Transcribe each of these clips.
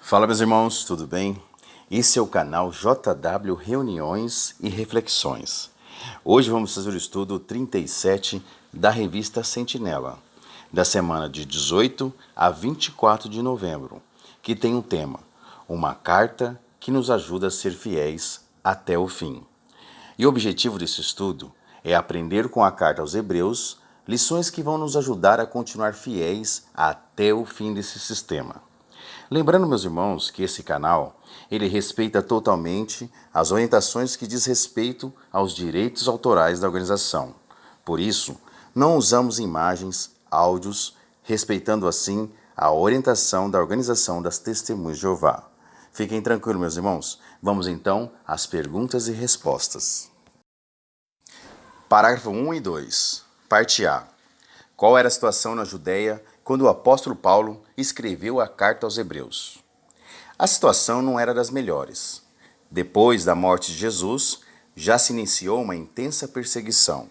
Fala, meus irmãos, tudo bem? Esse é o canal JW Reuniões e Reflexões. Hoje vamos fazer o estudo 37 da revista Sentinela, da semana de 18 a 24 de novembro, que tem um tema: uma carta que nos ajuda a ser fiéis até o fim. E o objetivo desse estudo é aprender com a carta aos Hebreus lições que vão nos ajudar a continuar fiéis até o fim desse sistema. Lembrando, meus irmãos, que esse canal, ele respeita totalmente as orientações que diz respeito aos direitos autorais da organização. Por isso, não usamos imagens, áudios, respeitando assim a orientação da Organização das Testemunhas de Jeová. Fiquem tranquilos, meus irmãos. Vamos então às perguntas e respostas. Parágrafo 1 e 2. Parte A. Qual era a situação na Judéia quando o apóstolo Paulo escreveu a carta aos Hebreus? A situação não era das melhores. Depois da morte de Jesus, já se iniciou uma intensa perseguição.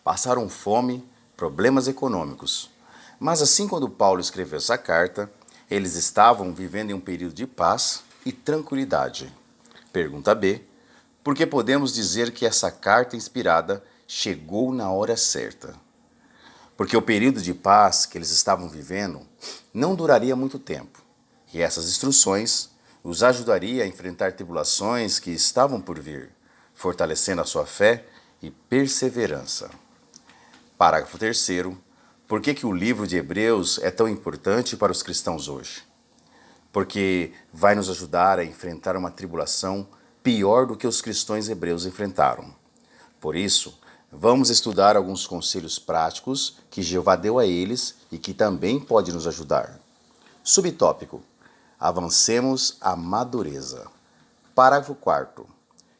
Passaram fome, problemas econômicos. Mas assim, quando Paulo escreveu essa carta, eles estavam vivendo em um período de paz e tranquilidade. Pergunta B. Por que podemos dizer que essa carta inspirada chegou na hora certa? Porque o período de paz que eles estavam vivendo não duraria muito tempo, e essas instruções os ajudaria a enfrentar tribulações que estavam por vir, fortalecendo a sua fé e perseverança. Parágrafo 3º. Por que o livro de Hebreus é tão importante para os cristãos hoje? Porque vai nos ajudar a enfrentar uma tribulação pior do que os cristãos hebreus enfrentaram. Por isso, vamos estudar alguns conselhos práticos que Jeová deu a eles e que também pode nos ajudar. Subtópico: avancemos à madureza. Parágrafo 4º.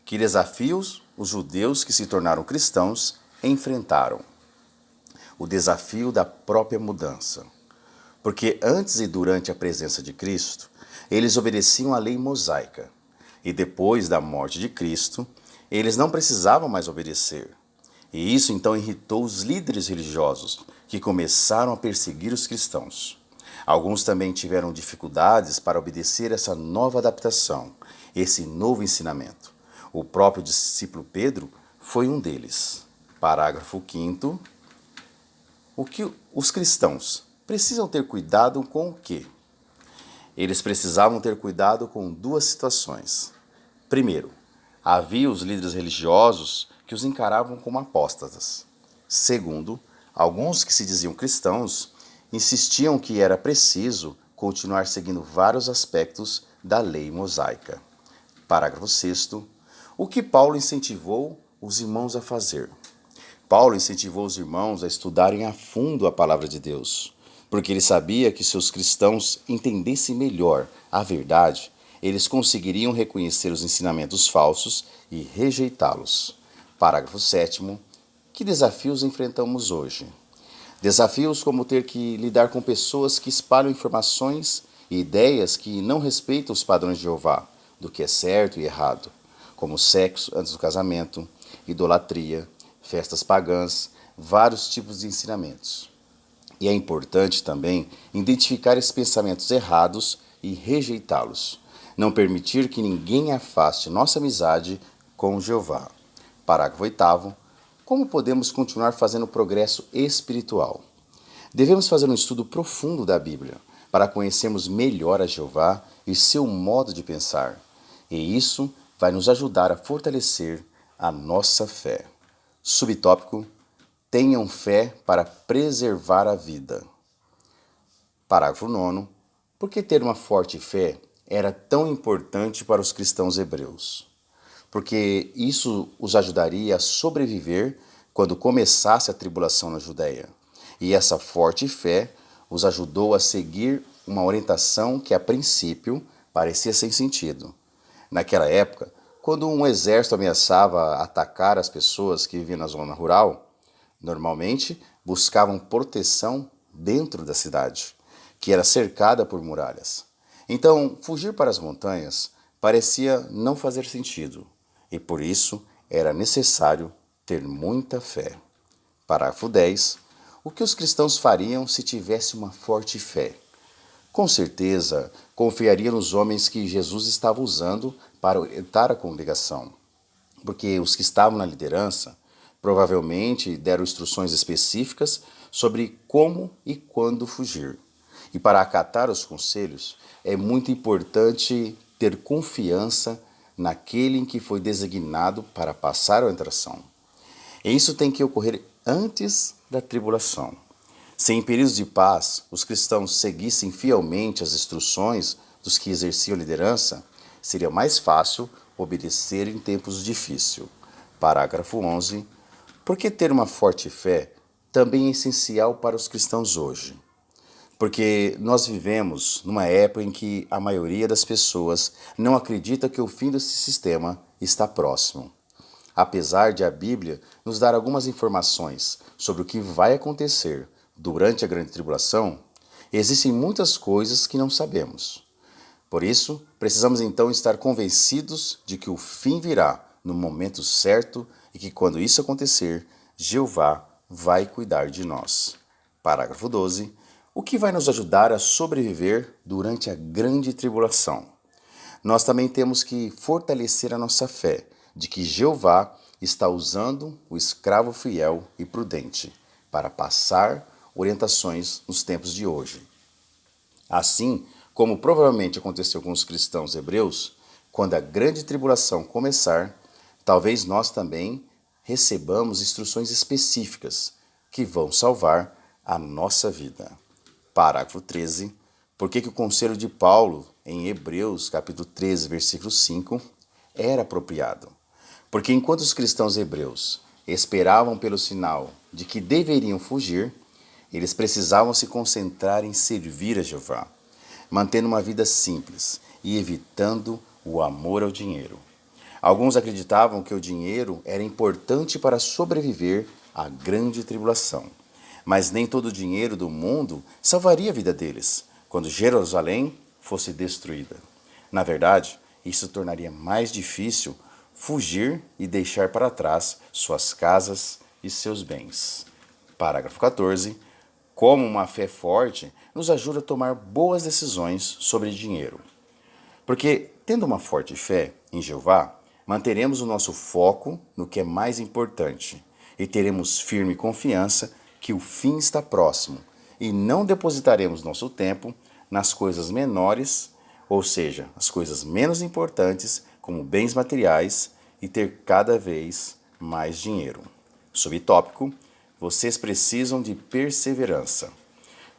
Que desafios os judeus que se tornaram cristãos enfrentaram? O desafio da própria mudança. Porque antes e durante a presença de Cristo, eles obedeciam à lei mosaica. E depois da morte de Cristo, eles não precisavam mais obedecer. E isso então irritou os líderes religiosos, que começaram a perseguir os cristãos. Alguns também tiveram dificuldades para obedecer essa nova adaptação, esse novo ensinamento. O próprio discípulo Pedro foi um deles. Parágrafo 5º. O que os cristãos precisam ter cuidado com o quê? Eles precisavam ter cuidado com duas situações. Primeiro, havia os líderes religiosos que os encaravam como apóstatas. Segundo, alguns que se diziam cristãos insistiam que era preciso continuar seguindo vários aspectos da lei mosaica. Parágrafo 6º. O que Paulo incentivou os irmãos a fazer? Paulo incentivou os irmãos a estudarem a fundo a palavra de Deus, porque ele sabia que se os cristãos entendessem melhor a verdade, eles conseguiriam reconhecer os ensinamentos falsos e rejeitá-los. Parágrafo 7º. Que desafios enfrentamos hoje? Desafios como ter que lidar com pessoas que espalham informações e ideias que não respeitam os padrões de Jeová, do que é certo e errado, como sexo antes do casamento, idolatria, festas pagãs, vários tipos de ensinamentos. E é importante também identificar esses pensamentos errados e rejeitá-los. Não permitir que ninguém afaste nossa amizade com Jeová. Parágrafo 8º. Como podemos continuar fazendo progresso espiritual? Devemos fazer um estudo profundo da Bíblia para conhecermos melhor a Jeová e seu modo de pensar. E isso vai nos ajudar a fortalecer a nossa fé. Subtópico: tenham fé para preservar a vida. Parágrafo 9º. Por que ter uma forte fé era tão importante para os cristãos hebreus? Porque isso os ajudaria a sobreviver quando começasse a tribulação na Judéia. E essa forte fé os ajudou a seguir uma orientação que a princípio parecia sem sentido. Naquela época, quando um exército ameaçava atacar as pessoas que viviam na zona rural, normalmente buscavam proteção dentro da cidade, que era cercada por muralhas. Então, fugir para as montanhas parecia não fazer sentido, e por isso era necessário ter muita fé. Parágrafo 10. O que os cristãos fariam se tivesse uma forte fé? com certeza confiaria nos homens que Jesus estava usando para orientar a congregação, porque os que estavam na liderança provavelmente deram instruções específicas sobre como e quando fugir. E para acatar os conselhos, é muito importante ter confiança naquele em que foi designado para passar a orientação. E isso tem que ocorrer antes da tribulação. Se em períodos de paz os cristãos seguissem fielmente as instruções dos que exerciam liderança, seria mais fácil obedecer em tempos difíceis. Parágrafo 11. Porque ter uma forte fé também é essencial para os cristãos hoje. Porque nós vivemos numa época em que a maioria das pessoas não acredita que o fim desse sistema está próximo. Apesar de a Bíblia nos dar algumas informações sobre o que vai acontecer durante a grande tribulação, existem muitas coisas que não sabemos. Por isso, precisamos então estar convencidos de que o fim virá no momento certo e que quando isso acontecer, Jeová vai cuidar de nós. Parágrafo 12. O que vai nos ajudar a sobreviver durante a grande tribulação? Nós também temos que fortalecer a nossa fé de que Jeová está usando o escravo fiel e prudente para passar orientações nos tempos de hoje. Assim como provavelmente aconteceu com os cristãos hebreus, quando a grande tribulação começar, talvez nós também recebamos instruções específicas que vão salvar a nossa vida. Parágrafo 13. Por que o conselho de Paulo em Hebreus, capítulo 13, versículo 5, era apropriado? Porque enquanto os cristãos hebreus esperavam pelo sinal de que deveriam fugir, eles precisavam se concentrar em servir a Jeová, mantendo uma vida simples e evitando o amor ao dinheiro. Alguns acreditavam que o dinheiro era importante para sobreviver à grande tribulação, mas nem todo o dinheiro do mundo salvaria a vida deles quando Jerusalém fosse destruída. Na verdade, isso tornaria mais difícil fugir e deixar para trás suas casas e seus bens. Parágrafo 14. Como uma fé forte nos ajuda a tomar boas decisões sobre dinheiro. Porque, tendo uma forte fé em Jeová, manteremos o nosso foco no que é mais importante e teremos firme confiança que o fim está próximo e não depositaremos nosso tempo nas coisas menores, ou seja, as coisas menos importantes, como bens materiais, e ter cada vez mais dinheiro. Subtópico: vocês precisam de perseverança.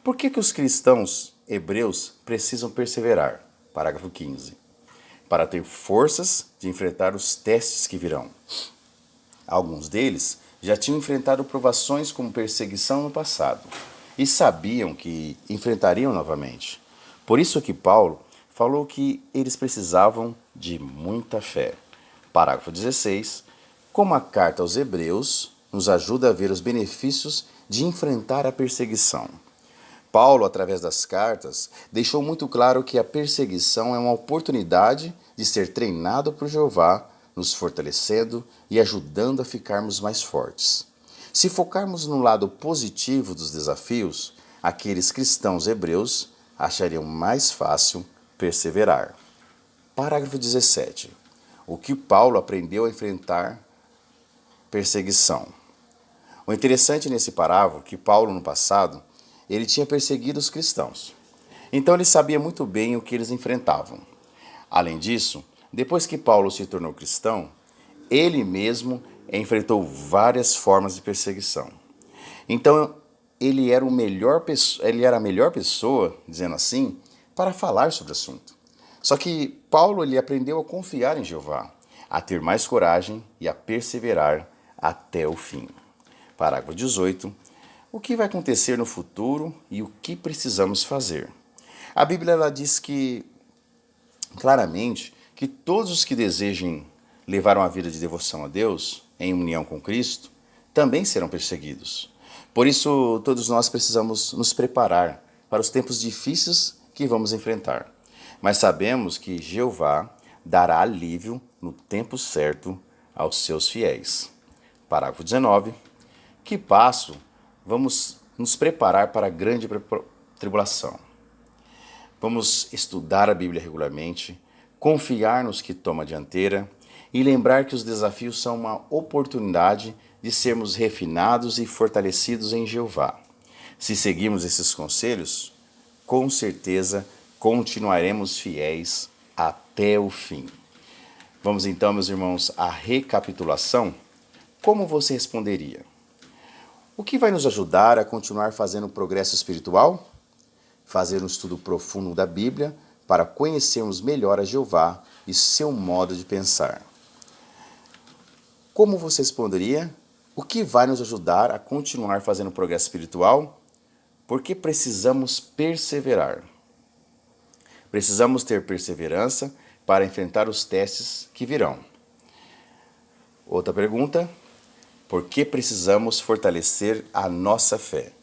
Por que os cristãos hebreus precisam perseverar? Parágrafo 15. Para ter forças de enfrentar os testes que virão. Alguns deles já tinham enfrentado provações como perseguição no passado e sabiam que enfrentariam novamente. Por isso que Paulo falou que eles precisavam de muita fé. Parágrafo 16. Como a carta aos Hebreus nos ajuda a ver os benefícios de enfrentar a perseguição. Paulo, através das cartas, deixou muito claro que a perseguição é uma oportunidade de ser treinado por Jeová, nos fortalecendo e ajudando a ficarmos mais fortes. Se focarmos no lado positivo dos desafios, aqueles cristãos hebreus achariam mais fácil perseverar. Parágrafo 17. O que Paulo aprendeu a enfrentar perseguição. O interessante nesse parágrafo é que Paulo, no passado, ele tinha perseguido os cristãos. Então ele sabia muito bem o que eles enfrentavam. Além disso, depois que Paulo se tornou cristão, ele mesmo enfrentou várias formas de perseguição. Então ele era a melhor pessoa, dizendo assim, para falar sobre o assunto. Só que Paulo ele aprendeu a confiar em Jeová, a ter mais coragem e a perseverar até o fim. Parágrafo 18. O que vai acontecer no futuro e o que precisamos fazer? A Bíblia ela diz que, claramente, que todos os que desejem levar uma vida de devoção a Deus, em união com Cristo, também serão perseguidos. Por isso, todos nós precisamos nos preparar para os tempos difíceis que vamos enfrentar. Mas sabemos que Jeová dará alívio no tempo certo aos seus fiéis. Parágrafo 19. Que passo vamos nos preparar para a grande tribulação? Vamos estudar a Bíblia regularmente, confiar nos que tomam a dianteira e lembrar que os desafios são uma oportunidade de sermos refinados e fortalecidos em Jeová. Se seguirmos esses conselhos, com certeza continuaremos fiéis até o fim. Vamos então, meus irmãos, à recapitulação. Como você responderia? O que vai nos ajudar a continuar fazendo progresso espiritual? Fazer um estudo profundo da Bíblia para conhecermos melhor a Jeová e seu modo de pensar. Como você responderia? O que vai nos ajudar a continuar fazendo progresso espiritual? Porque precisamos perseverar. Precisamos ter perseverança para enfrentar os testes que virão. Outra pergunta: por que precisamos fortalecer a nossa fé?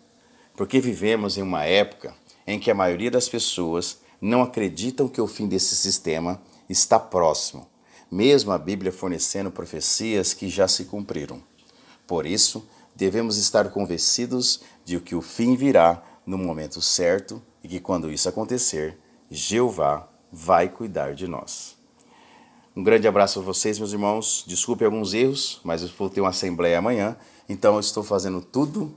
Porque vivemos em uma época em que a maioria das pessoas não acreditam que o fim desse sistema está próximo, mesmo a Bíblia fornecendo profecias que já se cumpriram. Por isso, devemos estar convencidos de que o fim virá no momento certo e que quando isso acontecer, Jeová vai cuidar de nós. Um grande abraço a vocês, meus irmãos. Desculpe alguns erros, mas eu vou ter uma assembleia amanhã, então eu estou fazendo tudo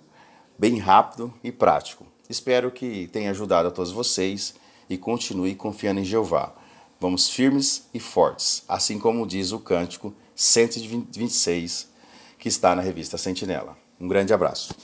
bem rápido e prático. Espero que tenha ajudado a todos vocês e continue confiando em Jeová. Vamos firmes e fortes, assim como diz o cântico 126, que está na revista Sentinela. Um grande abraço.